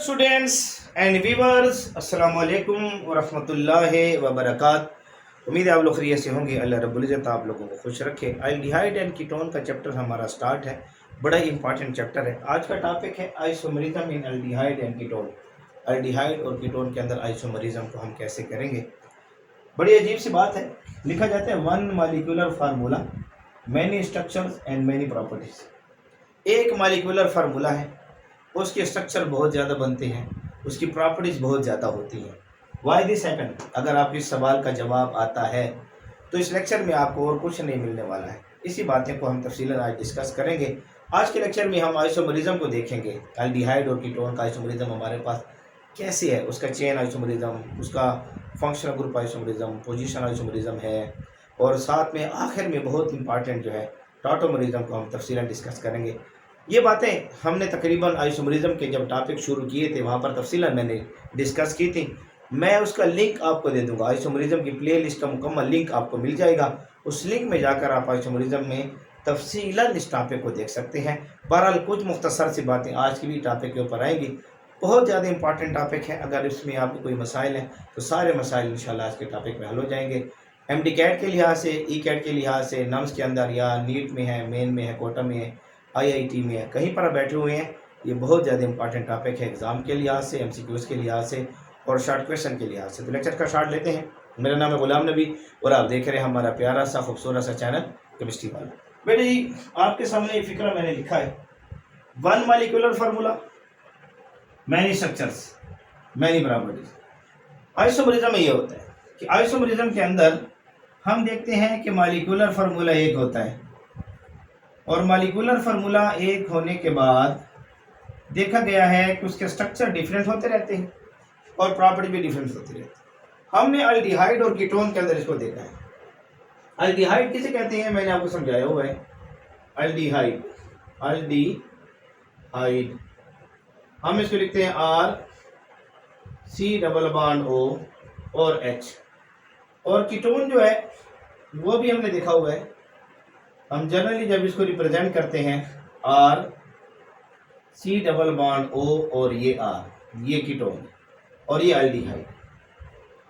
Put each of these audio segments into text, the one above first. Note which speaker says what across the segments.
Speaker 1: Students and viewers, अस्सलाम वालेकुम व रहमतुल्लाहि व बरकात। उम्मीद है आप लोग खैरियत से होंगे। अल्लाह रब्बुल इज़्ज़त आप लोगों को खुश रखे। अल्डिहाइड एंड कीटोन का चैप्टर हमारा स्टार्ट है। बड़ा ही इंपॉर्टेंट चैप्टर है। आज का टॉपिक है isomerism in aldehyde and ketone. Aldehyde और कीटोन के अंदर आइसोमरिज्म को हम कैसे करेंगे। बड़ी अजीब सी बात है। लिखा जाता है one molecular formula, many structures and many properties. एक मालिक्यूलर फार्मूला है, उसके स्ट्रक्चर बहुत ज़्यादा बनते हैं, उसकी प्रॉपर्टीज़ बहुत ज़्यादा होती हैं। Why this happen? अगर आप इस सवाल का जवाब आता है तो इस लेक्चर में आपको और कुछ नहीं मिलने वाला है। इसी बातें को हम तफसीलन आज डिस्कस करेंगे। आज के लेक्चर में हम आइसोमरिज्म को देखेंगे। अल्डिहाइड और कीटोन का आइसोमरिज्म हमारे पास कैसे है, उसका चेन आइसोमरिज्म, उसका functional group isomerism, position isomerism है, और साथ में आखिर में बहुत इंपॉर्टेंट जो है टॉटोमरिज्म को हम तफसीलन डिस्कस करेंगे। ये बातें हमने तकरीबन आइसोमरिज्म के जब टॉपिक शुरू किए थे वहाँ पर तफसीलन मैंने डिस्कस की थी। मैं उसका लिंक आपको दे दूंगा। आइसोमरिज्म की प्लेलिस्ट का मुकम्मल लिंक आपको मिल जाएगा। उस लिंक में जाकर आप आइसोमरिज्म में तफसीलन इस टॉपिक को देख सकते हैं। बहरहाल कुछ मुख्तसर सी बातें आज की भी टॉपिक के ऊपर आएंगी। बहुत ज़्यादा इंपॉर्टेंट टॉपिक है। अगर इसमें आपको कोई मसाइल हैं तो सारे मसाइल इंशाल्लाह आज के टॉपिक में हल हो जाएंगे। MD कैट के लिहाज से, कैट के लिहाज से, नम्स के अंदर या नीट में है, मेन में है, कोटा में है, IIT में है, कहीं पर आप बैठे हुए हैं। ये बहुत ज़्यादा इंपॉर्टेंट टॉपिक है एग्ज़ाम के लिहाज से, MCQs के लिहाज से और शॉर्ट क्वेश्चन के लिहाज से। तो लेक्चर का शॉर्ट लेते हैं। मेरा नाम है गुलाम नबी और आप देख रहे हैं हमारा प्यारा सा खूबसूरत सा चैनल केमिस्ट्री वाला। बेटे जी, आपके सामने ये फिक्रा मैंने लिखा है, one molecular formula, many structures, many properties. Isomerism में ये होता है कि आइसोमरिज्म के अंदर हम देखते हैं कि मालिक्यूलर फार्मूला एक होता है, और मालिक्यूलर फार्मूला एक होने के बाद देखा गया है कि उसके स्ट्रक्चर डिफरेंट होते रहते हैं और प्रॉपर्टी भी डिफरेंट होती रहती है। हमने अल्डिहाइड और कीटोन के अंदर इसको देखा है। अल्डिहाइड किसे कहते हैं मैंने आपको समझाया हुआ है। अल्डिहाइड, अल्डिहाइड हम इसको लिखते हैं R, COO और H। और कीटोन जो है वो भी हमने देखा हुआ है। हम जनरली जब इसको रिप्रेजेंट करते हैं R, C O और ये R, ये कीटोन और ये अल्डिहाइड।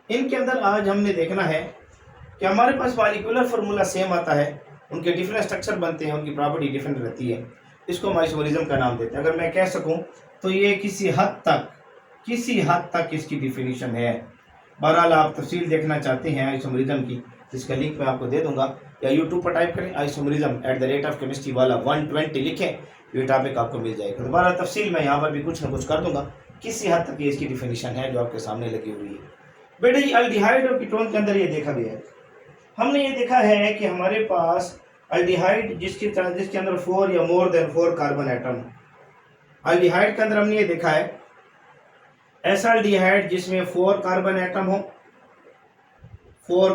Speaker 1: इनके अंदर आज हमने देखना है कि हमारे पास मॉलिक्यूलर फार्मूला सेम आता है, उनके डिफरेंट स्ट्रक्चर बनते हैं, उनकी प्रॉपर्टी डिफरेंट रहती है। इसको हम आइसोमरिज्म का नाम देते हैं। अगर मैं कह सकूं तो ये किसी हद तक इसकी डिफिनीशन है। बहरहाल आप तफसील देखना चाहते हैं आइसोमरिज्म की, जिसका लिंक मैं आपको दे दूंगा, या यूट्यूब पर टाइप करें आइसोमरिज्म @केमिस्ट्री वाला 120 लिखें, ये टॉपिक आपको मिल जाएगा। तो बहरहाल तफसील मैं यहाँ पर भी कुछ ना कुछ कर दूंगा। किसी हद तक ये इसकी डिफिनीशन है जो आपके सामने लगी हुई है। बेटे ये अल्डिहाइड और कीटोन के अंदर ये देखा गया है। हमने ये देखा है कि हमारे पास अल्डिहाइड जिसके अंदर 4 या more than 4 carbon atom. Aldehyde के अंदर हमने ये देखा है ऐसा अल्डिहाइड जिसमें 4 कार्बन एटम हो, 4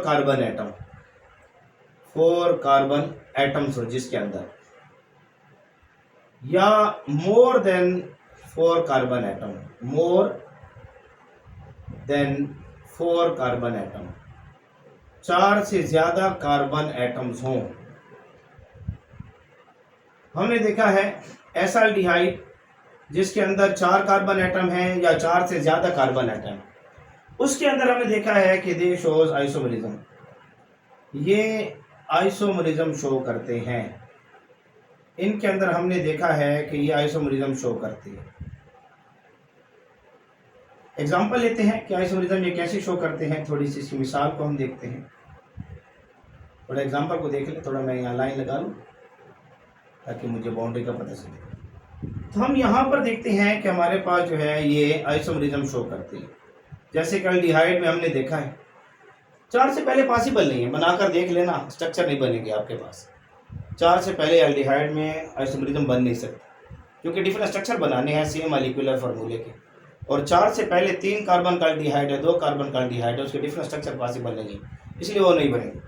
Speaker 1: कार्बन एटम्स हो जिसके अंदर, या more than 4 carbon atom, more than 4 carbon atom, 4 से ज्यादा कार्बन एटम्स हों। हमने देखा है ऐसा अल्डिहाइड जिसके अंदर 4 कार्बन एटम हैं या 4 से ज्यादा कार्बन एटम। उसके अंदर हमने देखा है कि दे शोज आइसोमरिज्म, ये आइसोमरिज्म शो करते हैं। इनके अंदर हमने देखा है कि ये आइसोमरिज्म शो करते हैं। एग्जांपल लेते हैं कि आइसोमरिज्म ये कैसे शो करते हैं। थोड़ी सी इसकी मिसाल को हम देखते हैं। थोड़ा एग्जांपल को देख लें। थोड़ा मैं यहाँ लाइन लगा लूँ ताकि मुझे बाउंड्री का पता चले। तो हम यहाँ पर देखते हैं कि हमारे पास जो है ये आइसोमरिज्म शो करती है। जैसे कि अल्डिहाइड में हमने देखा है 4 से पहले पॉसिबल नहीं है, बनाकर देख लेना, स्ट्रक्चर नहीं बनेगी आपके पास। 4 से पहले अल्डिहाइड में आइसोमरिज्म बन नहीं सकता, क्योंकि डिफरेंट स्ट्रक्चर बनाने हैं सेम मॉलिक्यूलर फार्मूले के। और 4 से पहले 3 कार्बन का अल्डिहाइड है, 2 कार्बन का अल्डिहाइड है, उसके डिफरेंट स्ट्रक्चर पॉसिबल नहीं है, इसलिए वो नहीं बनेंगे।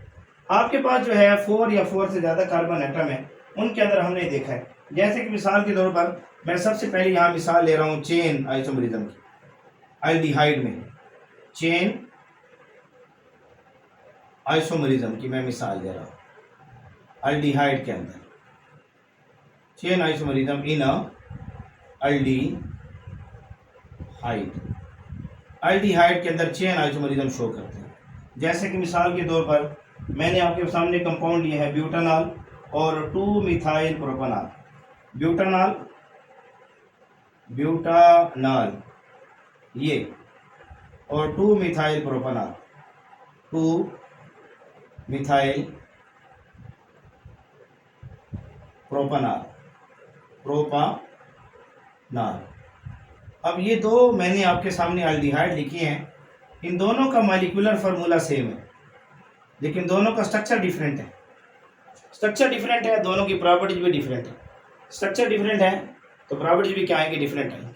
Speaker 1: आपके पास जो है 4 या 4 से ज़्यादा कार्बन एटम है, उनके अंदर हमने देखा है। जैसे कि मिसाल के तौर पर मैं सबसे पहले यहाँ मिसाल ले रहा हूँ चेन आइसोमरिज्म की। अल्डिहाइड में चेन आइसोमरिज्म की मैं मिसाल दे रहा हूँ। अल्डिहाइड के अंदर चेन आइसोमरिज्म इन अल्डिहाइड एल्डिहाइड के अंदर चेन आइसोमरिज्म शो करते हैं। जैसे कि मिसाल के तौर पर मैंने आपके सामने कंपाउंड लिया है ब्यूटानॉल और 2 मिथाइल प्रोपेनॉल। ब्यूटानॉल ब्यूटानॉल ये और 2 मिथाइल प्रोपेनॉल, 2 मिथाइल प्रोपेनॉल, प्रोपानॉल। अब ये दो मैंने आपके सामने एल्डिहाइड लिखे हैं। इन दोनों का मॉलिक्यूलर फार्मूला सेम है, लेकिन दोनों का स्ट्रक्चर डिफरेंट है। स्ट्रक्चर डिफरेंट है, दोनों की प्रॉपर्टीज भी डिफरेंट है। स्ट्रक्चर डिफरेंट है तो प्रॉपर्टीज भी क्या आएंगे, डिफरेंट आएंगे।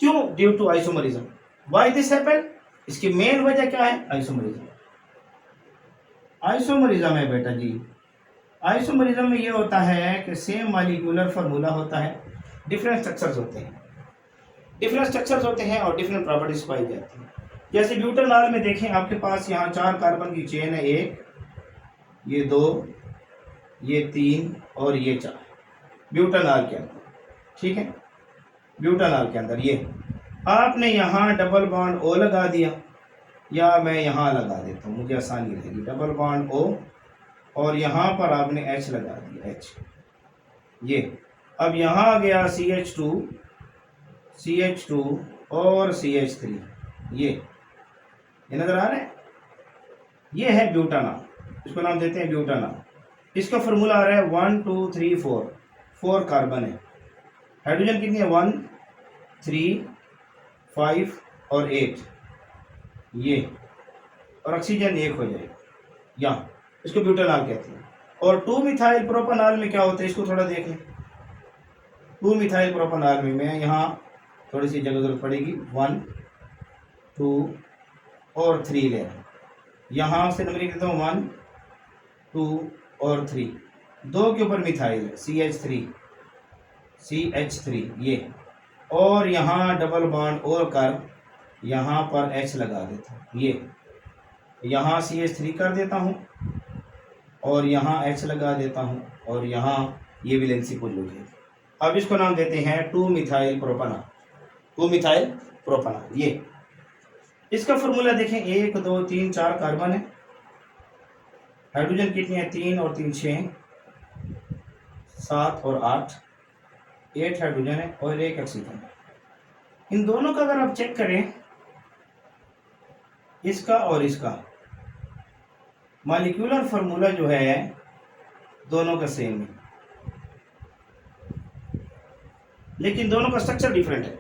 Speaker 1: क्यों? Due to isomerism. Why this happen? इसकी मेन वजह क्या है? आइसोमरिज्म। आइसोमरिज्म है बेटा जी। आइसोमरिज्म में ये होता है कि सेम मॉलिक्यूलर फार्मूला होता है, डिफरेंट स्ट्रक्चर्स होते हैं, डिफरेंट स्ट्रक्चर्स होते हैं और डिफरेंट प्रॉपर्टीज पाई जाती हैं। जैसे ब्यूटानॉल में देखें, आपके पास यहाँ 4 कार्बन की चेन है, 1, ये 2, ये 3 और ये 4 ब्यूटानॉल के अंदर। ठीक है, ब्यूटानॉल के अंदर ये आपने यहाँ डबल बॉन्ड O लगा दिया, या मैं यहाँ लगा देता हूँ, मुझे आसानी रहेगी। डबल बॉन्ड O और यहाँ पर आपने H लगा दिया, H ये। अब यहाँ आ गया CH2 और CH3, ये नजर आ रहे हैं। ये है ब्यूटानॉल, इसको नाम देते हैं ब्यूटानॉल। इसका फॉर्मूला आ रहा है 1 2 3 4, 4 कार्बन है। हाइड्रोजन कितनी है? 1 3 5 और 8 ये, और ऑक्सीजन 1 हो जाएगा यहाँ, इसको ब्यूटानॉल कहते हैं। और 2 मिथाइल प्रोपेनॉल में क्या होता है, इसको थोड़ा देख लें। 2 मिथाइल प्रोपेनॉल में मैं यहाँ थोड़ी सी जगह जरूरत पड़ेगी, 1 2 और 3 ले रहा हूँ। यहाँ से नंबरिंग देता हूँ 1 2 और 3, 2 के ऊपर मिथाइल है, CH3 ये, और यहाँ डबल बॉन्ड और कर यहाँ पर H लगा देता हूँ, ये यहाँ CH3 कर देता हूँ और यहाँ H लगा देता हूँ, और यहाँ ये वैलेंसी पुल हो गई। अब इसको नाम देते हैं 2 मिथाइल प्रोपेनॉल, 2 मिथाइल प्रोपेनॉल ये। इसका फॉर्मूला देखें, 1 2 3 4 कार्बन है। हाइड्रोजन कितनी है? 3 और 3 6, 7 और 8, 8 हाइड्रोजन है और 1 ऑक्सीजन है। इन दोनों का अगर आप चेक करें, इसका और इसका मॉलिक्यूलर फार्मूला जो है दोनों का सेम है, लेकिन दोनों का स्ट्रक्चर डिफरेंट है।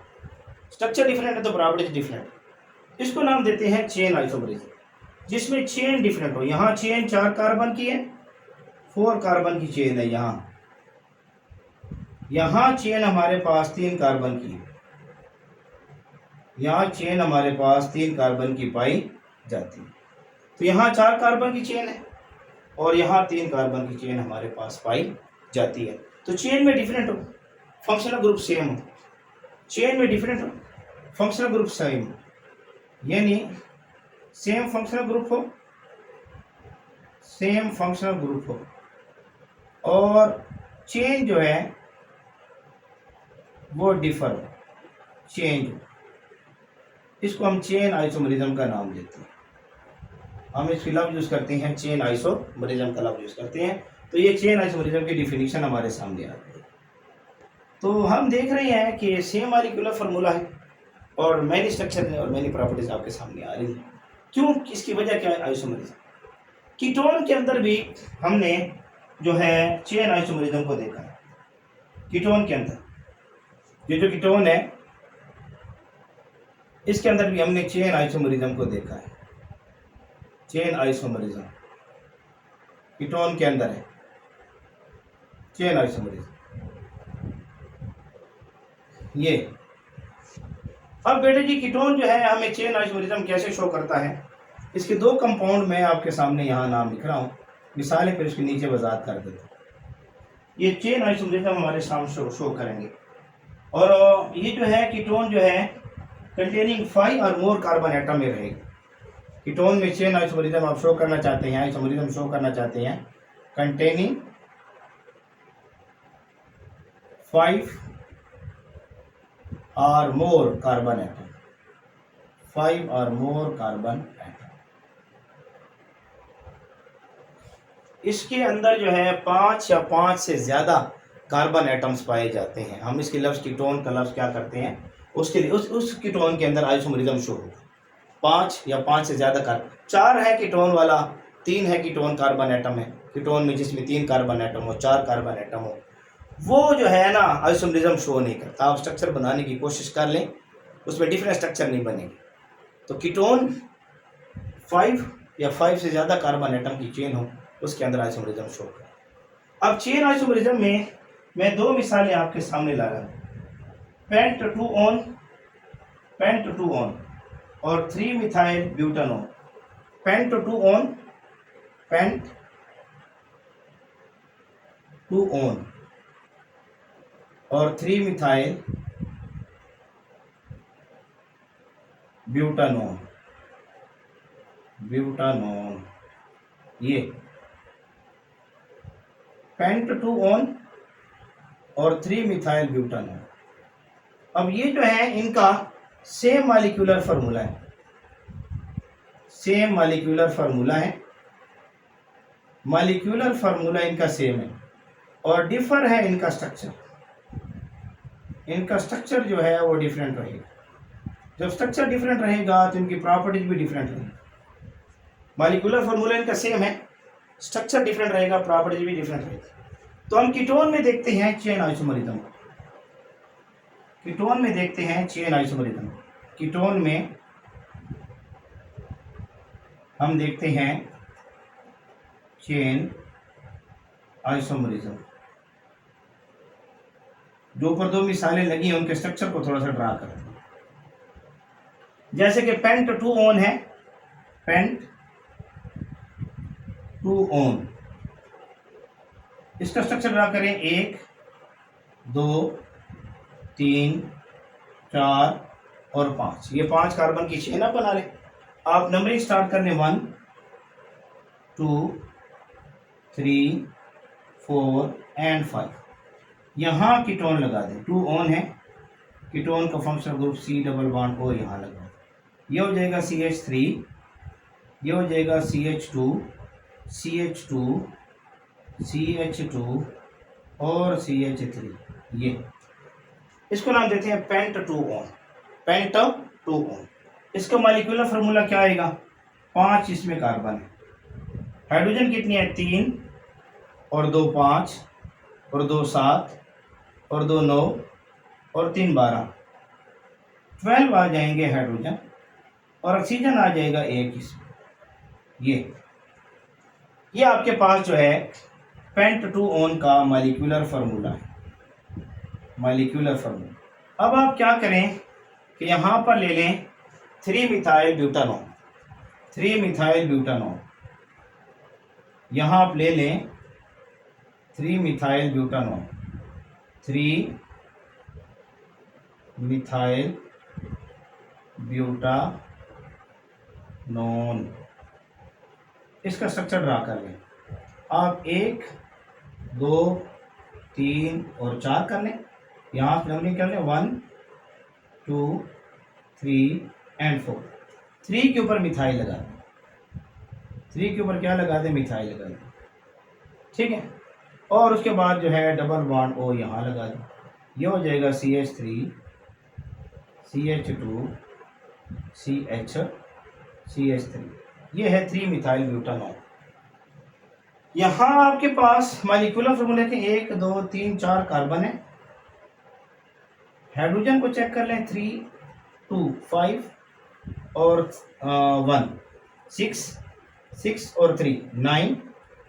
Speaker 1: स्ट्रक्चर डिफरेंट है तो प्रॉपर्टीज डिफरेंट। इसको नाम देते हैं चेन आइसोमरिज्म, जिसमें चेन डिफरेंट हो। यहाँ चेन 4 कार्बन की है, 4 कार्बन की चेन है। यहाँ चेन हमारे पास 3 कार्बन की है, यहाँ चेन हमारे पास 3 कार्बन की पाई जाती है। तो यहाँ 4 कार्बन की चेन है और यहाँ 3 कार्बन की चेन हमारे पास पाई जाती है। तो चेन में डिफरेंट हो, फंक्शनल ग्रुप सेम हो। चेन में डिफरेंट हो, फंक्शनल ग्रुप सेम हो, यानी सेम फंक्शनल ग्रुप हो, सेम फंक्शनल ग्रुप हो, और चेन जो है वो डिफर हो, चेंज। इसको हम चेन आइसोमरिज्म का नाम देते हैं। हम इसकी लफ्ज यूज करते हैं, चेन आइसोमरिज्म का लफ्ज यूज करते हैं। तो ये चेन आइसोमरिज्म की डिफिनीशन हमारे सामने आ गई। तो हम देख रहे हैं कि सेम मॉलिक्यूलर फार्मूला है और मैनी स्ट्रक्चर है और मैनी प्रॉपर्टीज आपके सामने आ रही है। क्यों? इसकी वजह क्या है? आइसोमरिज्म। कीटोन के अंदर भी हमने जो है चेन आइसोमरिज्म को देखा है। कीटोन के अंदर ये जो कीटोन है, इसके अंदर भी हमने चेन आइसोमरिज्म को देखा है। चेन आइसोमरिज्म कीटोन के अंदर है, चेन आइसोमरिज्म ये। अब बेटे जी, कीटोन जो है हमें चेन आइसोमरिज्म कैसे शो करता है, इसके 2 कंपाउंड मैं आपके सामने यहाँ नाम लिख रहा हूँ, मिसालें फिर इसके नीचे वजाहत कर देता हूँ। ये चेन आइसोमरिज्म हमारे सामने शो करेंगे। और ये जो है कीटोन जो है कंटेनिंग 5 और मोर कार्बन एटम में रहेगी। कीटोन में चेन आइसोमरिज्म आप शो करना चाहते हैं, आइसोमरिज्म शो करना चाहते हैं containing 5 or more carbon atom, 5 or more carbon atom। इसके अंदर जो है 5 या 5 से ज़्यादा कार्बन एटम्स पाए जाते हैं। हम इसके लफ्ज़ कीटोन का लफ्ज़ क्या करते हैं, उसके लिए उस कीटोन के अंदर आइसोमरिज्म शो होगा। 5 या 5 से ज़्यादा कार्बन, 4 है कीटोन वाला, 3 है कीटोन कार्बन एटम है। कीटोन में जिसमें 3 कार्बन एटम हो, 4 कार्बन एटम हो, वो जो है ना आइसोमरिज्म शो नहीं करता। आप स्ट्रक्चर बनाने की कोशिश कर लें, उसमें डिफरेंट स्ट्रक्चर नहीं बनेगी। तो कीटोन 5 या 5 से ज़्यादा कार्बन एटम की चेन हो, उसके अंदर आइसोमरिज्म शो करें। अब चेन आइसोमरिज्म में मैं 2 मिसालें आपके सामने ला रहा हूँ, पेंट 2 ऑन, पेंट 2 ऑन और 3 methyl butanone. Pent 2 one, pent 2 one और 3 मिथाइल ब्यूटानोन, ब्यूटानोन। ये पेंट 2 ऑन और 3 मिथाइल ब्यूटानोन। अब ये जो है इनका सेम मॉलिक्यूलर फार्मूला है, सेम मॉलिक्यूलर फार्मूला है, मॉलिक्यूलर फार्मूला इनका सेम है और डिफर है इनका स्ट्रक्चर। इनका स्ट्रक्चर जो है वो डिफरेंट रहेगा। जब स्ट्रक्चर डिफरेंट रहेगा तो इनकी प्रॉपर्टीज भी डिफरेंट रहेगी। मॉलिक्यूलर फार्मूला इनका सेम है, स्ट्रक्चर डिफरेंट रहेगा, प्रॉपर्टीज भी डिफरेंट रहेगी। तो हम कीटोन में देखते हैं चेन आइसोमरिज्म, कीटोन में देखते हैं चेन आइसोमरिज्म। कीटोन में हम देखते हैं चेन आइसोमरिज्म। जो ऊपर 2 मिसालें लगी हैं उनके स्ट्रक्चर को थोड़ा सा ड्रा करें। जैसे कि पेंट 2 ऑन है, पेंट 2 ऑन, इसका स्ट्रक्चर ड्रा करें। 1 2 3 4 और 5, ये 5 कार्बन की चेन आप बना लें। आप नंबरिंग स्टार्ट करने 1 2 3 4 एंड 5। यहाँ कीटोन लगा दें, 2 ऑन है, कीटोन का functional group C double bond O यहाँ लगा, ये हो जाएगा CH3, ये हो जाएगा CH2 CH2 CH2 और CH3। ये इसको नाम देते हैं पेंट 2 ऑन, पेंट 2 ऑन। इसका मॉलिक्यूलर फार्मूला क्या आएगा, 5 इसमें कार्बन है, हाइड्रोजन कितनी है 3 और 2 5 और 2 7 और 2 9 और 3 12, 12 आ जाएंगे हाइड्रोजन और ऑक्सीजन आ जाएगा 1 इसमें। ये आपके पास जो है पेंट 2 ऑन का मॉलिक्यूलर फार्मूला है, मॉलिक्यूलर फार्मूला। अब आप क्या करें कि यहाँ पर ले लें 3 मिथाइल ब्यूटानोन, 3 मिथाइल ब्यूटानोन, यहाँ आप ले लें 3 मिथाइल ब्यूटानोन, 3 मिथाइल ब्यूटानोन। इसका स्ट्रक्चर ड्रा कर लें। आप 1 2 3 और 4 कर लें, यहाँ नंबरिंग कर लें 1 2 3 एंड 4। 3 के ऊपर मिथाइल लगा दें, 3 के ऊपर क्या लगा दें, मिथाइल लगा दें, ठीक है। और उसके बाद जो है डबल बॉन्ड O यहाँ लगा दें, ये हो जाएगा CH3 CH2 CH3, ये है 3 मिथाइल ब्यूटानोन। यहाँ आपके पास मॉलिक्यूलर फार्मूला के 1 2 3 4 कार्बन है। हाइड्रोजन को चेक कर लें, 3 2 5 और 1 6 6 और 3 9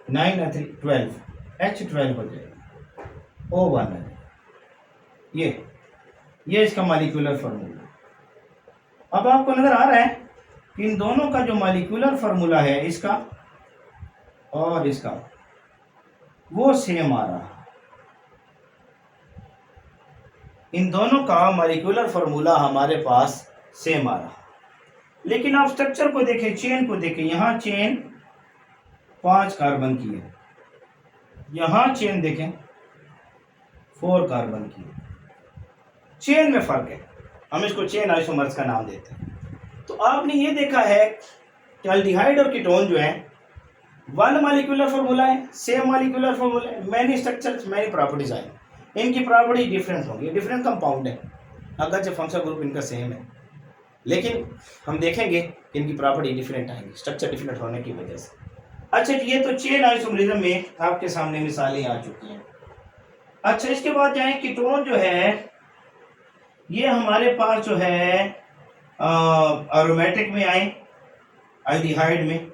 Speaker 1: 9 और 3 12, H12 हो जाएगा, O1 है। ये इसका मॉलिक्यूलर फार्मूला। अब आपको नजर आ रहा है कि इन दोनों का जो मॉलिक्यूलर फार्मूला है इसका और इसका वो सेम आ रहा है। इन दोनों का मॉलिक्यूलर फार्मूला हमारे पास सेम आ रहा है, लेकिन आप स्ट्रक्चर को देखें, चेन को देखें। यहाँ चेन 5 कार्बन की है, यहाँ चेन देखें 4 कार्बन की है। चेन में फर्क है, हम इसको चेन आइसोमर्स का नाम देते हैं। तो आपने ये देखा है कि अल्डिहाइड और कीटोन जो है वन मॉलिक्यूलर फार्मूला है, सेम मॉलिक्यूलर फार्मूला है, मैनी स्ट्रक्चर्स मैनी प्रॉपर्टीज आए, इनकी प्रॉपर्टी डिफरेंट होंगी, डिफरेंट कंपाउंड है, अगर जो फंक्शनल ग्रुप इनका सेम है, लेकिन हम देखेंगे कि इनकी प्रॉपर्टी डिफरेंट आएंगी स्ट्रक्चर डिफरेंट होने की वजह से। अच्छा, ये तो चेन आइसोमरिज्म में आपके सामने मिसालें आ चुकी हैं। अच्छा, इसके बाद जाएं, कीटोन जो है ये हमारे पास जो है एरोमेटिक में आए, एल्डिहाइड में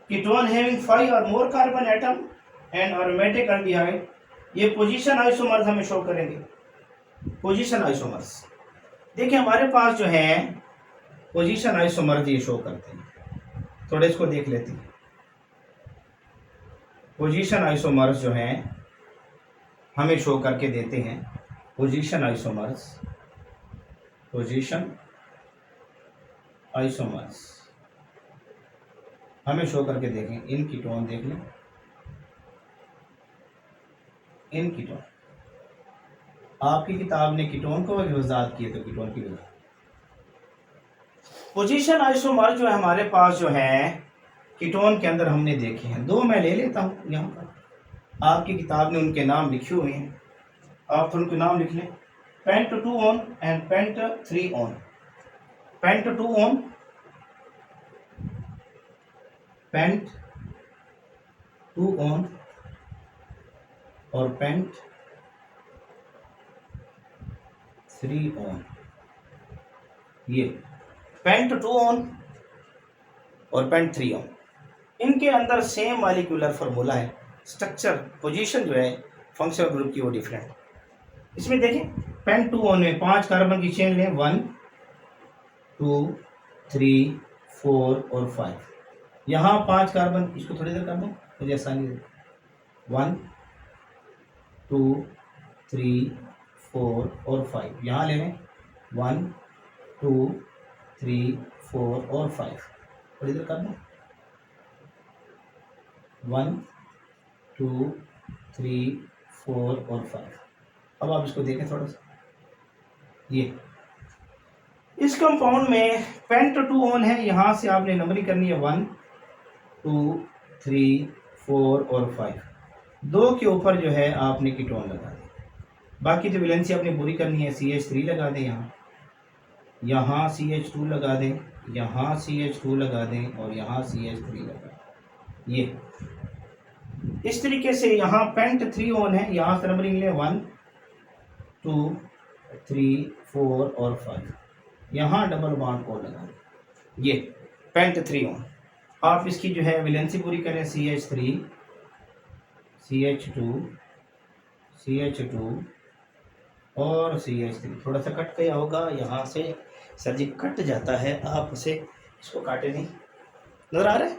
Speaker 1: कीटोन हैविंग 5 और more carbon atom and aromatic aldehyde, ये पोजीशन आइसोमर्स हमें शो करेंगे। पोजीशन आइसोमर्स देखिए हमारे पास जो है पोजीशन आइसोमर्स ये शो करते हैं, थोड़े इसको देख लेते हैं। पोजीशन आइसोमर्स जो हैं हमें शो करके देते हैं, पोजीशन आइसोमर्स, पोजीशन आइसोमर्स हमें शो करके देखें। इन कीटोन देख लें, इन कीटोन, आपकी किताब ने कीटोन को वजाहत किए तो कीटोन की वजाहत। पोजीशन आइसोमर जो है हमारे पास जो है कीटोन के अंदर हमने देखे हैं, दो मैं ले लेता हूँ यहाँ पर, आपकी किताब ने उनके नाम लिखे हुए हैं, आप उनके नाम लिख लें। Pent 2 one and pent 3 one. Pent 2 one, pent 2 one और पेंट 3 ऑन। ये पेंट 2 ऑन और पेंट 3 ऑन, इनके अंदर सेम मॉलिक्यूलर फार्मूला है, स्ट्रक्चर पोजीशन जो है फंक्शनल ग्रुप की वो डिफरेंट। इसमें देखें पेंट 2 ऑन में 5 कार्बन की चेन लें, 1 2 3 4 और 5, यहाँ 5 कार्बन, इसको थोड़ी देर कर दूँ मुझे आसानी है, 1 2 3 4 और 5, यहाँ ले लें 1 2 3 4 और 5, थोड़ी देर कर दूँ, 1 2 3 4 और 5। अब आप इसको देखें थोड़ा सा, ये इस कंपाउंड में पेंट 2 ऑन है, यहाँ से आपने नंबरिंग करनी है 1 2 3 4 और 5, दो के ऊपर जो है आपने कीटोन लगा दें, बाकी जो वैलेंसी आपने पूरी करनी है CH3 लगा दें, यहाँ CH2 लगा दें, यहाँ CH2 लगा दें और यहाँ CH3 लगा दें। ये इस तरीके से यहाँ पेंट 3 ऑन है, यहाँ से नंबरिंग ले 1 2 3 4 और 5, यहाँ डबल बॉन्ड को लगा दें, ये पेंट 3 ऑन। आप इसकी जो है वैलेंसी पूरी करें, CH3 CH2 CH2 और CH3, थोड़ा सा कट गया होगा यहाँ से, सर जी कट जाता है, आप उसे इसको काटे नहीं, नज़र आ रहा है,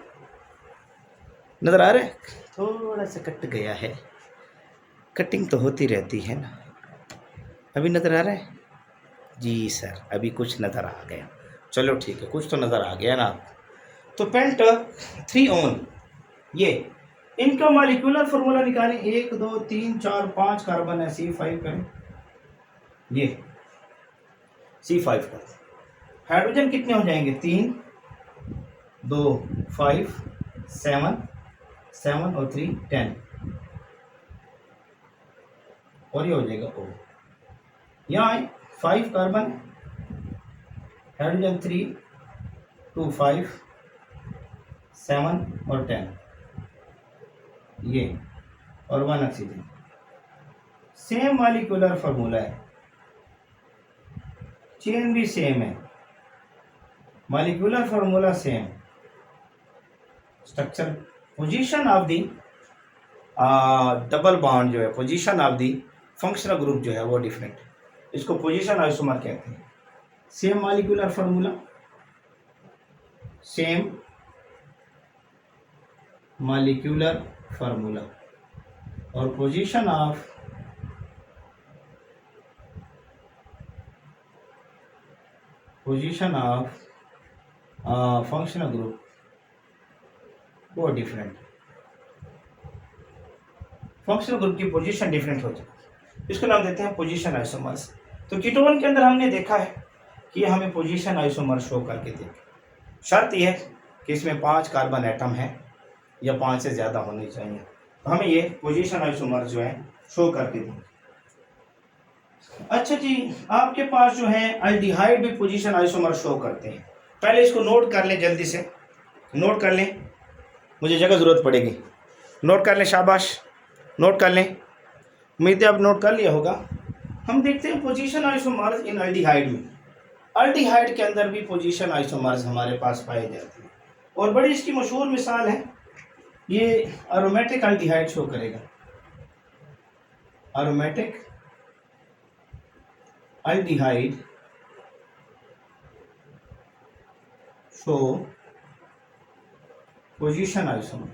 Speaker 1: नज़र आ रहा है, थोड़ा सा कट गया है, कटिंग तो होती रहती है ना। अभी नज़र आ रहा है जी सर, अभी कुछ नज़र आ गया, चलो ठीक है, कुछ तो नज़र आ गया ना। तो पेंट 3 ऑन, ये इनका मॉलिक्यूलर फार्मूला निकालें, 1 2 3 4 5 कार्बन है, C5 करें, ये C5 का हाइड्रोजन कितने हो जाएंगे, 3 2 5 7 7 और 3 10, और ये हो जाएगा O। यहाँ आए 5 कार्बन, हाइड्रोजन 3 2 5 7 और 10, ये और 1 ऑक्सीजन, सेम मॉलिक्यूलर फार्मूला है, चेन भी सेम है, molecular formula same, structure position of the double bond जो है, position of the functional group जो है वो डिफरेंट, इसको पोजीशन आइसोमर कहते हैं। Same molecular formula, same molecular formula और पोजीशन ऑफ फंक्शनल ग्रुप वो डिफरेंट, फंक्शनल ग्रुप की पोजीशन डिफरेंट होती है, इसको नाम देते हैं पोजीशन आइसोमर्स। तो कीटोन के अंदर हमने देखा है कि हमें पोजीशन आइसोमर शो करके देंगे। शर्त यह है कि इसमें 5 कार्बन एटम है या 5 से ज़्यादा होने चाहिए, तो हमें ये पोजीशन आइसोमर जो है शो करके देंगे। अच्छा जी, आपके पास जो है अल्डिहाइड भी पोजीशन आइसोमर शो करते हैं। पहले इसको नोट कर लें, जल्दी से नोट कर लें, मुझे जगह ज़रूरत पड़ेगी। नोट कर लें, शाबाश, नोट कर लें। उम्मीद है आप नोट कर लिया होगा। हम देखते हैं पोजीशन आइसोमर्स इन अल्डिहाइड में। अल्डिहाइड के अंदर भी पोजीशन आइसोमर्स हमारे पास पाए जाते हैं और बड़ी इसकी मशहूर मिसाल है, ये एरोमेटिक अल्डिहाइड शो करेगा। Aromatic aldehyde show position isomer,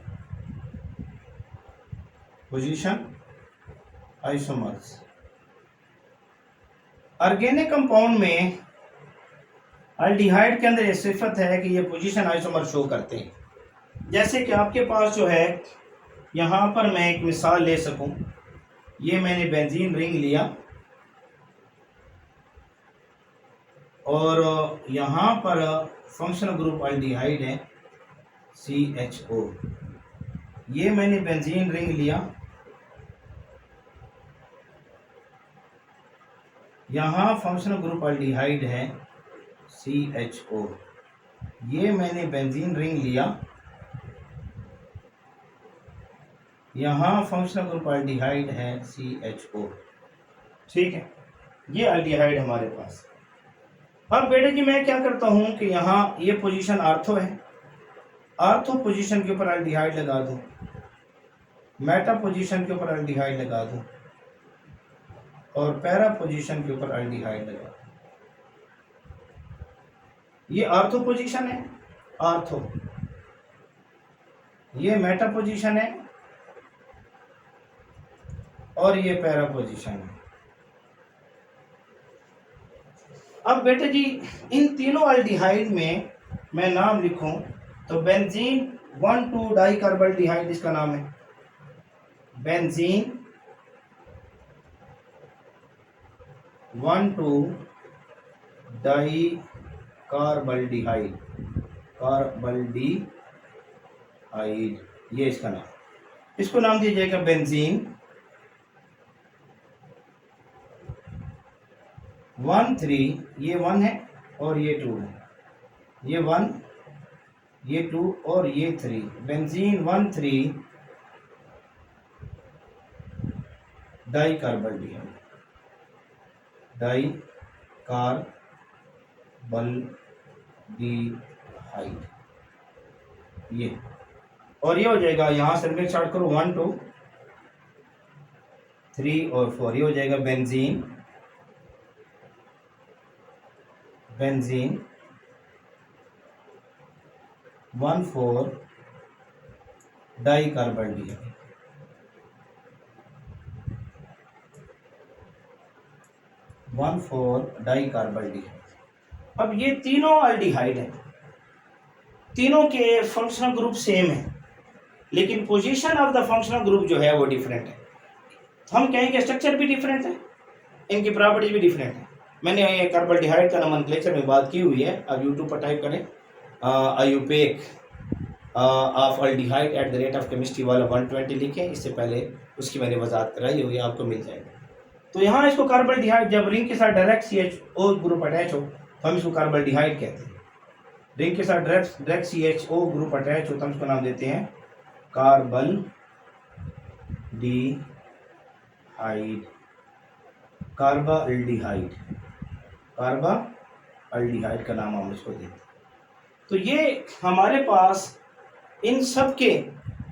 Speaker 1: position isomers. Organic compound में अल्डिहाइड के अंदर ये सिफत है कि ये पोजीशन आइसोमर शो करते हैं। जैसे कि आपके पास जो है, यहाँ पर मैं एक मिसाल ले सकूं, ये मैंने बेंजीन रिंग लिया और यहाँ पर फंक्शनल ग्रुप अल्डिहाइड है CHO। ये मैंने बेंजीन रिंग लिया, यहाँ फंक्शनल ग्रुप अल्डिहाइड है CHO। ये मैंने बेंजीन रिंग लिया, यहाँ फंक्शनल ग्रुप अल्डिहाइड है CHO। ठीक है, ये अल्डिहाइड हमारे पास। अब बेटे जी मैं क्या करता हूँ कि यहाँ ये पोजीशन आर्थो है, आर्थो पोजीशन के ऊपर अल्डिहाइड लगा दूँ, मेटा पोजीशन के ऊपर अल्डिहाइड लगा दूँ और पैरा पोजीशन के ऊपर अल्डिहाइड लगा दूँ। ये आर्थो पोजीशन है, आर्थो। ये मेटा पोजीशन है और ये पैरा पोजीशन है। अब बेटे जी इन तीनों अल्डिहाइड में मैं नाम लिखूं तो बेंजीन 1,2 डाइकार्बल्डिहाइड इसका नाम है। बेंजीन 1,2 डाइकार्बल्डिहाइड, कार्बल्डिहाइड, ये इसका नाम। इसको नाम दिया जाएगा बेंजीन 1,3, ये 1 है और ये 2 है, ये 1, ये 2 और ये 3। बेंजीन 1,3 डाइकार्बल्डिहाइड, डाइकार्बल्डिहाइड, ये। और ये हो जाएगा, यहाँ से मैं स्टार्ट करूँ 1, 2, 3 और 4, ये हो जाएगा बेंजीन 1,4 डाइकार्बल्डिहाइड। अब ये तीनों अल्डिहाइड हैं, तीनों के फंक्शनल ग्रुप सेम है, लेकिन position of the functional group जो है वो डिफरेंट है। तो हम कहेंगे स्ट्रक्चर भी डिफरेंट है, इनकी प्रॉपर्टीज भी डिफरेंट है। मैंने ये कार्बल्डिहाइड का नोमेनक्लेचर में बात की हुई है, अब यूट्यूब पर टाइप करें IUPAC of aldehyde eight the rate of chemistry वाला 120 लिखें, इससे पहले उसकी मैंने वजाहत कराई हुई है, आपको मिल जाएगा। तो यहाँ इसको कार्बल्डिहाइड, जब रिंग के साथ डायरेक्ट CHO ग्रुप अटैच हो तो हम इसको कार्बल्डिहाइड कहते हैं। रिंग के साथ डायरेक्ट CHO ग्रुप अटैच हो तो हम इसको नाम देते हैं कार्बल्डिहाइड, कार्बाल्डिहाइड, कार्बाल्डिहाइड का नाम हम इसको देते हैं। तो ये हमारे पास इन सब के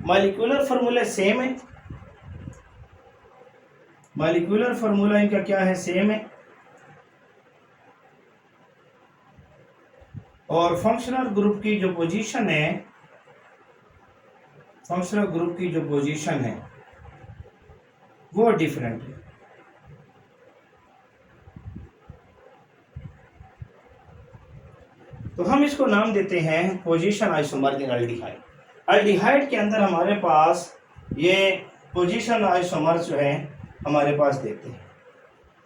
Speaker 1: मॉलिक्यूलर फार्मूला सेम है, मॉलिक्यूलर फार्मूला इनका क्या है, सेम है। और फंक्शनल ग्रुप की जो पोजीशन है, फंक्शनल ग्रुप की जो पोजीशन है वो डिफरेंट है। तो हम इसको नाम देते हैं पोजीशन आइसोमर इन अल्डिहाइड। अल्डिहाइड के अंदर हमारे पास ये पोजीशन आइसोमर जो है हमारे पास देते हैं।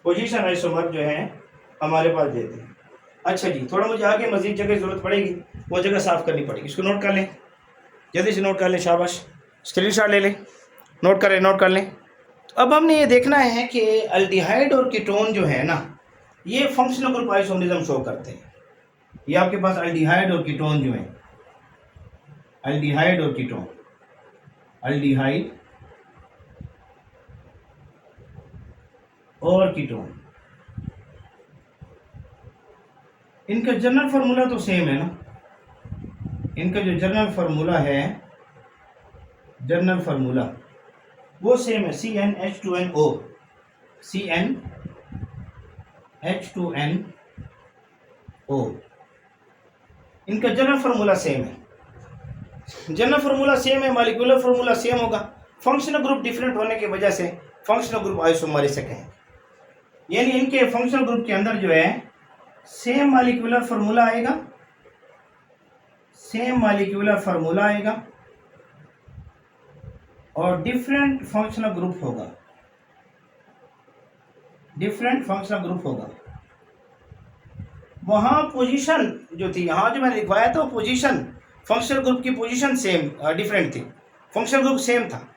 Speaker 1: पोजीशन आइसोमर जो है हमारे पास देते हैं। अच्छा जी, थोड़ा मुझे आगे मजीद जगह ज़रूरत पड़ेगी, वो जगह साफ़ करनी पड़ेगी। इसको नोट कर लें, जल्दी से नोट कर लें, शाबाश, स्क्रीनशॉट ले लें, नोट कर लें, नोट कर लें। अब हमने ये देखना है कि अल्डिहाइड और कीटोन जो है ना, ये फंक्शनल ग्रुप आइसोमरिज्म शो करते हैं। ये आपके पास अल्डिहाइड और कीटोन जो है, अल्डिहाइड और कीटोन, अल्डिहाइड और कीटोन, इनका जनरल फार्मूला तो सेम है ना। इनका जो जनरल फार्मूला है, जनरल फार्मूला वो सेम है, CnH2nO, CnH2nO, इनका जनरल फार्मूला सेम है। जनरल फार्मूला सेम है, मॉलिक्यूलर फार्मूला सेम होगा। फंक्शनल ग्रुप डिफरेंट होने की वजह से फंक्शनल ग्रुप आइसोमरिक है, यानी इनके फंक्शनल ग्रुप के अंदर जो है सेम मॉलिक्यूलर फार्मूला आएगा, सेम मॉलिक्यूलर फार्मूला आएगा और डिफरेंट फंक्शनल ग्रुप होगा, डिफरेंट फंक्शनल ग्रुप होगा। वहां पोजीशन जो थी, यहां जो मैंने लिखवाया था पोजीशन, फंक्शनल ग्रुप की पोजीशन सेम डिफरेंट थी, फंक्शनल ग्रुप सेम था।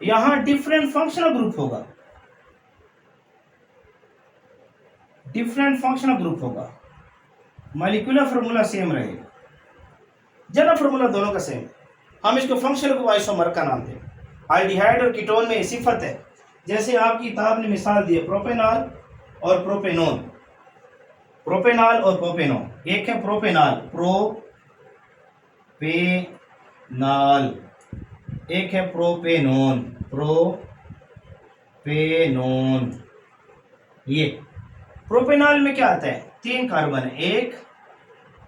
Speaker 1: यहां डिफरेंट फंक्शनल ग्रुप होगा, डिफरेंट फंक्शनल ग्रुप होगा, मॉलिक्यूलर फार्मूला सेम रहेगा, जनरल फार्मूला दोनों का सेम। हम इसको फंक्शनल ग्रुप आइसोमर का नाम दें। अल्डिहाइड और कीटोन में सिफत है, जैसे आपकी किताब ने मिसाल दी है प्रोपेनॉल और प्रोपेनोन, प्रोपेनॉल और प्रोपेनोन। एक है प्रोपेनॉल, प्रोपेनॉल, एक है प्रोपेनोन, प्रोपेनोन। ये प्रोपेनॉल में क्या आता है, 3 कार्बन है, 1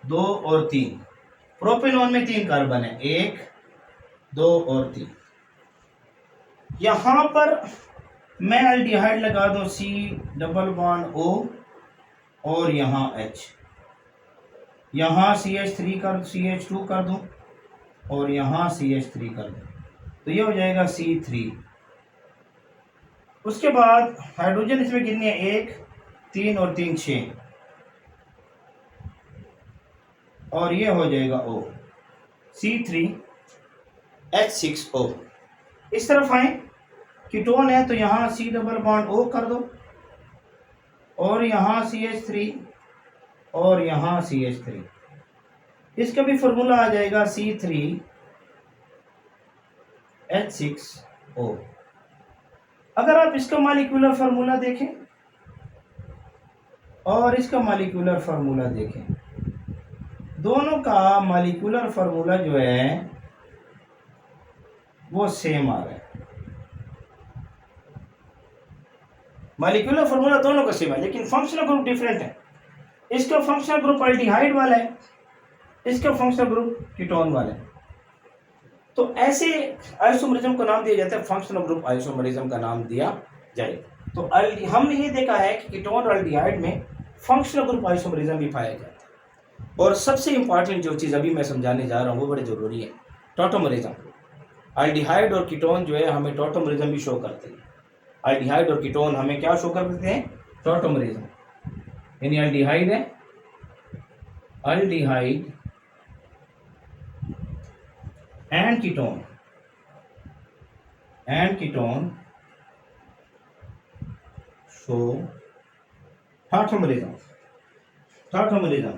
Speaker 1: 2 और 3। प्रोपेनोन में 3 कार्बन है, 1 2 और 3। यहां पर मैं अल्डिहाइड लगा दूं C डबल बॉन्ड O और यहाँ H, यहाँ CH3 कर, CH2 कर दूं और यहाँ CH3 कर दूं, तो ये हो जाएगा C3। उसके बाद हाइड्रोजन इसमें कितने हैं, 1 3 और 3 6, और ये हो जाएगा O, C3H6O। इस तरफ आए, कीटोन है तो यहाँ C डबल बॉन्ड O कर दो और यहाँ CH3 और यहाँ CH3। इसका भी फॉर्मूला आ जाएगा C3H6O। अगर आप इसका मॉलिक्यूलर फार्मूला देखें और इसका मॉलिक्यूलर फार्मूला देखें, दोनों का मॉलिक्यूलर फार्मूला जो है वो सेम आ रहा है। मॉलिक्यूलर फार्मूला दोनों का सेम है, लेकिन फंक्शनल ग्रुप डिफरेंट है। इसका फंक्शनल ग्रुप अल्डिहाइड वाला है, इसका फंक्शनल ग्रुप कीटोन वाला है। तो ऐसे आइसोमरिज्म को नाम दिया जाता है, फंक्शनल ग्रुप आइसोमरिज्म का नाम दिया जाएगा। तो हमने ये देखा है कि कीटोन और अल्डिहाइड में फंक्शनल ग्रुप आइसोमरिज्म भी पाया जाता है। और सबसे इंपॉर्टेंट जो चीज़ अभी मैं समझाने जा रहा हूँ वो बड़े ज़रूरी है, टॉटोमरिज्म। अल्डिहाइड और कीटोन जो है हमें टॉटोमरिज्म भी शो करते हैं। अल्डिहाइड और कीटोन हमें क्या शो करते हैं, टॉटोमरिज्म। यानी अल्डिहाइड है, aldehyde and ketone show tautomerism, tautomerism,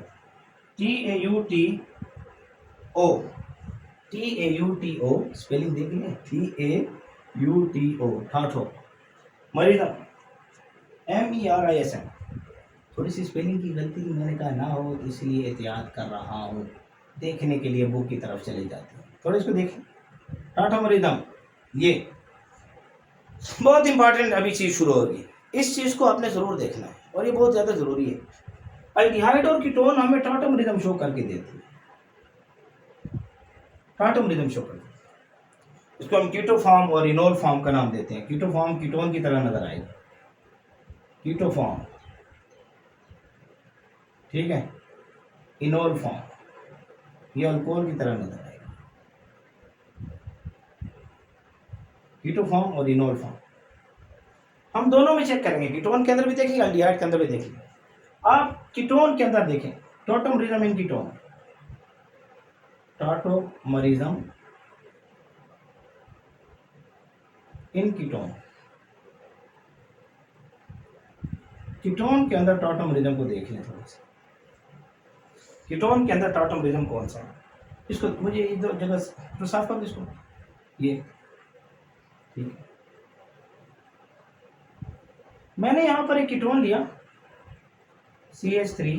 Speaker 1: TAUTO, spelling देख लें, TAUTO, ठाठो मरिज्म, MERISM। थोड़ी सी स्पेलिंग की गलती मैंने कहा ना हो, इसलिए एहतियात कर रहा हूँ। देखने के लिए बुक की तरफ चले जाते हैं, थोड़ा इसको देखें, टॉटोमरिज्म। ये बहुत इंपॉर्टेंट अभी चीज़ शुरू होगी, इस चीज़ को आपने ज़रूर देखना है और ये बहुत ज़्यादा ज़रूरी है। अल्डिहाइड और कीटोन हमें टॉटोमरिज्म शो करके देते हैं, टॉटोमरिज्म शो करते हैं। इसको हम कीटो फॉर्म और इनोल फॉर्म का नाम देते हैं। कीटो फॉर्म कीटोन की तरह नजर आएगा, कीटो फॉर्म, ठीक है। इनोल फॉर्म ये अल्कोहल की तरह नजर आएगा, कीटो फॉर्म और इनोल फॉर्म। हम दोनों में चेक करेंगे, कीटोन के अंदर भी देखेंगे, एल्डिहाइड के अंदर भी देखेंगे। आप कीटोन के अंदर देखें, टॉटोमरिज्म इन कीटोन, टॉटोमरिज्म इन कीटोन, कीटोन के अंदर टॉटोमरिज्म को देख लें थोड़ा सा। कीटोन के अंदर टॉटोमरिज्म कौन सा है, इसको मुझे इधर जगह तो साफ कर दो इसको, ये ठीक है। मैंने यहाँ पर एक कीटोन लिया CH3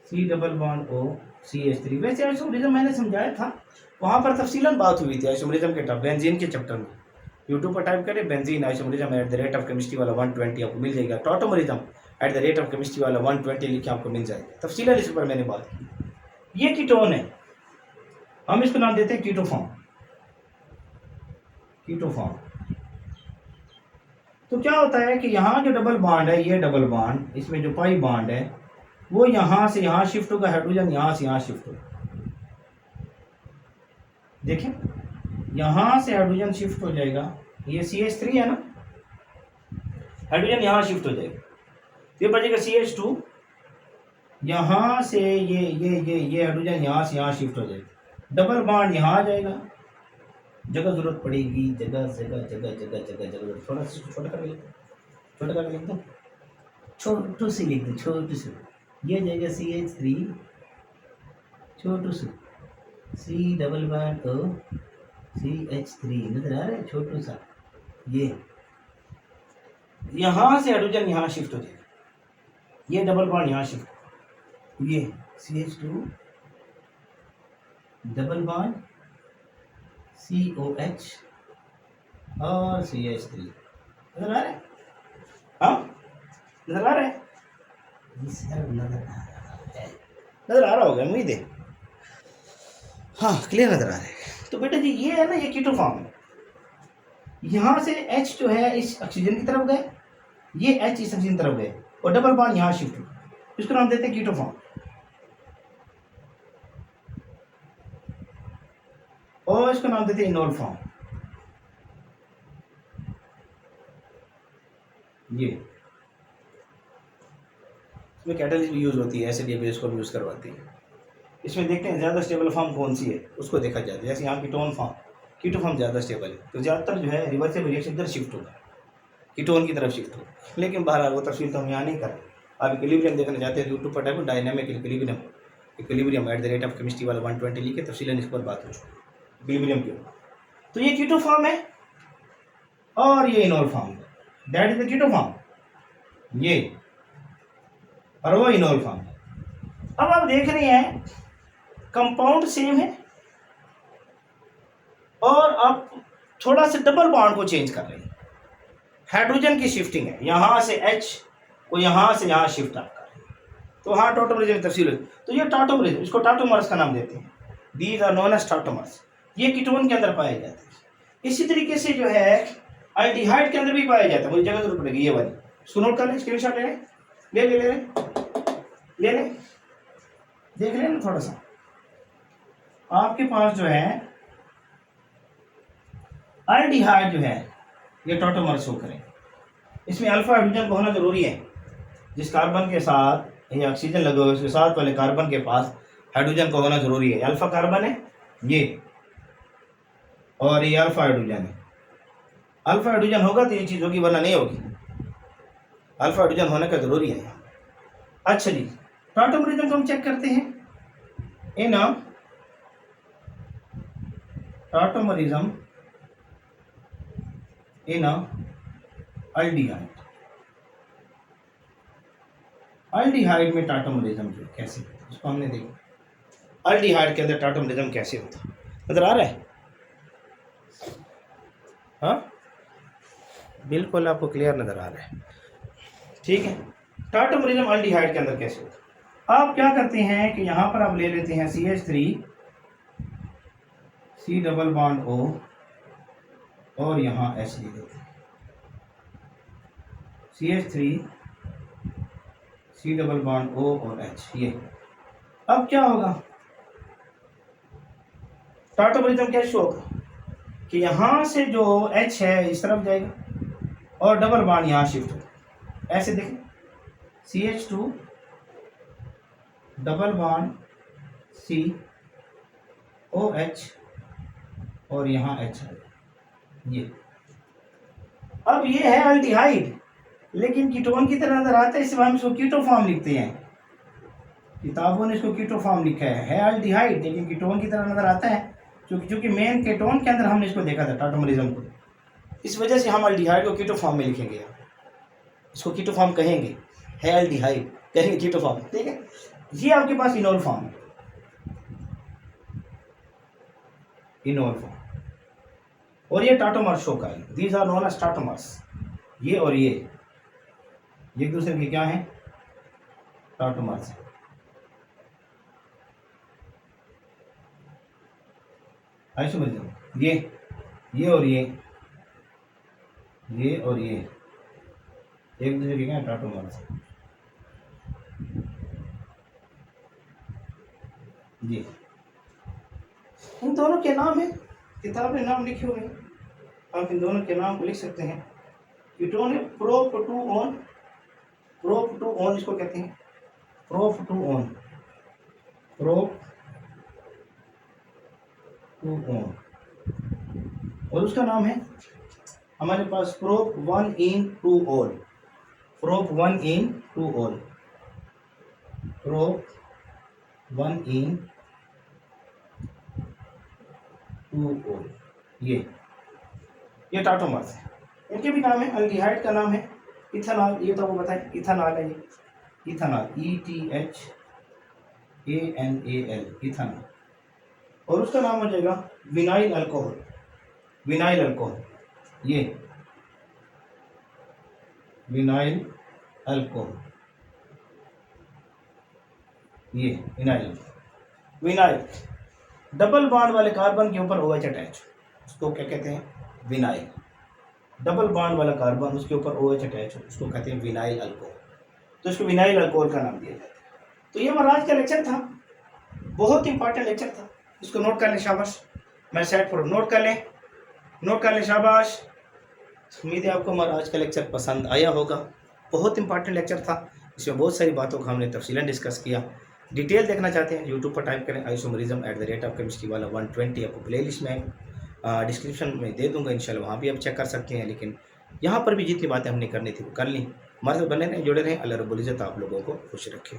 Speaker 1: C double bond O CH3। वैसे आइसोमरिज्म मैंने समझाया था, वहाँ पर तफसीलन बात हुई थी आइसोमरिज्म के बेंजीन के चैप्टर में। यूट्यूब पर टाइप करें benzene isomerism at the rate of chemistry वाला 120 आपको मिल जाएगा। Tautomerism at the rate of chemistry वाला 120 लिखे आपको मिल जाएगा। तफसीलन इस पर मैंने बात की। ये कीटोन है, हम इसको नाम देते हैं कीटोफॉर्म। कीटोफॉर्म तो क्या होता है कि यहाँ जो डबल बॉन्ड है, ये डबल बॉन्ड, इसमें जो पाई बॉन्ड है वो यहाँ से यहाँ शिफ्ट होगा, हाइड्रोजन यहाँ से यहाँ शिफ्ट होगा। देखें यहाँ से हाइड्रोजन शिफ्ट हो जाएगा, ये CH3 है ना, हाइड्रोजन यहाँ शिफ्ट हो जाएगा, ये बचेगा CH2। यहाँ से ये हाइड्रोजन यहाँ से यहाँ शिफ्ट हो जाएगा, डबल बॉन्ड यहाँ आ जाएगा। जगह जरूरत पड़ेगी, जगह जगह जगह जगह जगह जगह थोड़ा सा छोटा कर लिख दो, छोटा कर लिख दो, छोटू सी लिख दो, छोटू सी। ये जाएगा CH3 छोटू सी, C double bond O CH3 नजर आ रहा है, छोटू सा। ये यहाँ से हाइड्रोजन यहाँ शिफ्ट हो जाएगा, ये डबल बॉन्ड यहाँ शिफ्ट, ये CH2 डबल बॉन्ड COH और CH3 नजर आ रहा है? हाँ नजर आ रहा है, नजर आ रहा होगा उम्मीद है, हाँ क्लियर नजर आ रहा है। तो बेटा जी ये है ना, ये कीटोफॉर्म है। यहाँ से H जो है इस ऑक्सीजन की तरफ गए, ये H इस ऑक्सीजन की तरफ गए और डबल बॉन्ड यहाँ शिफ्ट हुआ, इसको नाम देते हैं कीटोफॉर्म। और इसको नाम देते हैं इनोल फॉर्म। ये इसमें कैटलिस्ट भी यूज होती है, एसिड या बेस को भी यूज करवाती है। इसमें देखते हैं ज़्यादा स्टेबल फॉर्म कौन सी है, उसको देखा जाता है। जैसे यहाँ कीटोन फॉर्म, कीटोफॉर्म ज़्यादा स्टेबल है, तो ज़्यादातर जो है रिवर्सिबल रिएक्शन इधर शिफ्ट होगा, कीटोन की तरफ शिफ्ट होगा। लेकिन बहरहाल वो तफसील तो हम यहाँ नहीं कर रहे। आप इक्विलिब्रियम देखना चाहते हैं यूट्यूब पर type dynamic equilibrium, equilibrium at the rate of chemistry वाला 120 लिखे, तफसीलन इस पर बात हो इक्विलिब्रियम की। तो ये कीटोफॉर्म है और ये इनोल फॉर्म है, दैट इज द कीटोफॉर्म, ये और वो इनोल फॉर्म। अब आप देख रहे हैं कंपाउंड सेम है और आप थोड़ा सा डबल बॉन्ड को चेंज कर रहे हैं, हाइड्रोजन की शिफ्टिंग है, यहाँ से H को यहाँ से यहाँ शिफ्ट आप कर रहे हैं। तो हाँ टॉटोमरिज्म तफसील है। तो ये टॉटोमरिज्म, इसको टॉटोमर्स का नाम देते हैं, these are known as tautomers. ये कीटोन के अंदर पाए जाते हैं। इसी तरीके से जो है एल्डिहाइड के अंदर भी पाया जाता है। मुझे जगह जरूरत पड़ेगी, ये वाली इसको नोट कर लें, स्क्रीनशॉट ले लें, ले ले ले ले ले देख लें ना थोड़ा सा। आपके पास जो है एल्डिहाइड जो है ये टॉटोमर्स शो करें, इसमें अल्फा हाइड्रोजन को होना जरूरी है। जिस कार्बन के साथ ये ऑक्सीजन लगे हुए उसके साथ वाले कार्बन के पास हाइड्रोजन को होना जरूरी है। अल्फा कार्बन है ये और ये अल्फा हाइड्रोजन है। अल्फा हाइड्रोजन होगा तो ये चीज़ होगी, वरना नहीं होगी। अल्फा हाइड्रोजन होने का जरूरी है। अच्छा जी, टॉटोमरिज्म को हम चेक करते हैं। इन टॉटोमरिज्म इन एल्डिहाइड, एल्डिहाइड में टॉटोमरिज्म जो कैसे होता है उसको हमने देखा। एल्डिहाइड के अंदर टॉटोमरिज्म कैसे होता है नजर आ रहा है? हाँ बिल्कुल आपको क्लियर नजर आ रहा है, ठीक है। टॉटोमरिज्म एल्डिहाइड के अंदर कैसे होता है? आप क्या करते हैं कि यहाँ पर आप ले लेते हैं CH3 C double bond O और यहाँ H ले लेते हैं, CH3 C double bond O और H। ये अब क्या होगा, टॉटोमरिज्म कैसे होगा कि यहाँ से जो H है इस तरफ जाएगा और डबल बॉन्ड यहाँ शिफ्ट हो, ऐसे देखें CH2 डबल बॉन्ड COH और यहाँ H ये। अब ये है अल्डिहाइड, लेकिन कीटोन की तरह नजर आता है, इसलिए हम इसको कीटो फॉर्म लिखते हैं। किताबों ने इसको कीटो फॉर्म लिखा है अल्डिहाइड, लेकिन कीटोन की तरह नजर आता है क्योंकि मेन कीटोन के अंदर हमने इसको देखा था टाटोमरिज्म को, इस वजह से हम अल्डिहाइड को कीटो फॉर्म में लिखेंगे, इसको कीटो फॉर्म कहेंगे, है अल्डिहाइड कहेंगे कीटो फॉर्म, ठीक है। ये आपके पास इनोल फॉर्म है, इनोल फॉर्म, और ये टाटोमर्स शो का है, दीज आर नोन एज टाटोमर्स। ये और ये एक दूसरे के क्या हैं, टाटोमर्स। आइसोमरिज्म ये और ये और ये एक दूसरे के क्या हैं, टाटोमर्स। जी इन दोनों के नाम है, किताब में नाम लिखे हुए हैं, आप इन दोनों के नाम को लिख सकते हैं। कीटोन है प्रोपटूओन, प्रोपटूओन इसको कहते हैं, प्रोपटूओन, प्रोपटूओन, और उसका नाम है हमारे पास प्रोप 1 इन 2 ऑल, प्रोप 1 इन 2 ऑल, प्रोप 1 इन 2 ऑल। ये टाटोमर्स है, इनके भी नाम है। अल्डिहाइड का नाम है इथेनॉल, ये तो आपको पता है, इथेनॉल है ये, इथेनॉल ETHANAL, इथेनॉल। और उसका नाम हो जाएगा विनाइल अल्कोहल, विनाइल अल्कोहल, ये विनाइल अल्कोहल, ये विनाइल। विनाइल डबल बॉन्ड वाले कार्बन के ऊपर OH अटैच, उसको क्या कहते हैं, विनाइल। डबल बॉन्ड वाला कार्बन उसके ऊपर OH अटैच हो, उसको कहते हैं विनाइल अल्कोहल, तो इसको विनाइल अल्कोहल का नाम दिया जाता है। तो ये हमारा आज का लेक्चर था, बहुत इंपॉर्टेंट लेक्चर था, इसको नोट कर लें, शाबाश। मैं सेट फॉर नोट कर लें, नोट कर लें, शाबाश। उम्मीद है आपको हमारा आज का लेक्चर पसंद आया होगा, बहुत इंपॉर्टेंट लेक्चर था, इसमें बहुत सारी बातों को हमने तफसीलन डिस्कस किया। डिटेल देखना चाहते हैं यूट्यूब पर टाइप करें आइसोमरिज्म @केमिस्ट्री वाला 120, आपको प्लेलिस्ट में डिस्क्रिप्शन में दे दूंगा, इंशाल्लाह वहाँ भी आप चेक कर सकते हैं। लेकिन यहाँ पर भी जितनी बातें हमने करनी थी वो कर ली। हमारे साथ बने रहें, जुड़े रहें। अल्लाह रब्बुल इज़्ज़त आप लोगों को खुश रखे।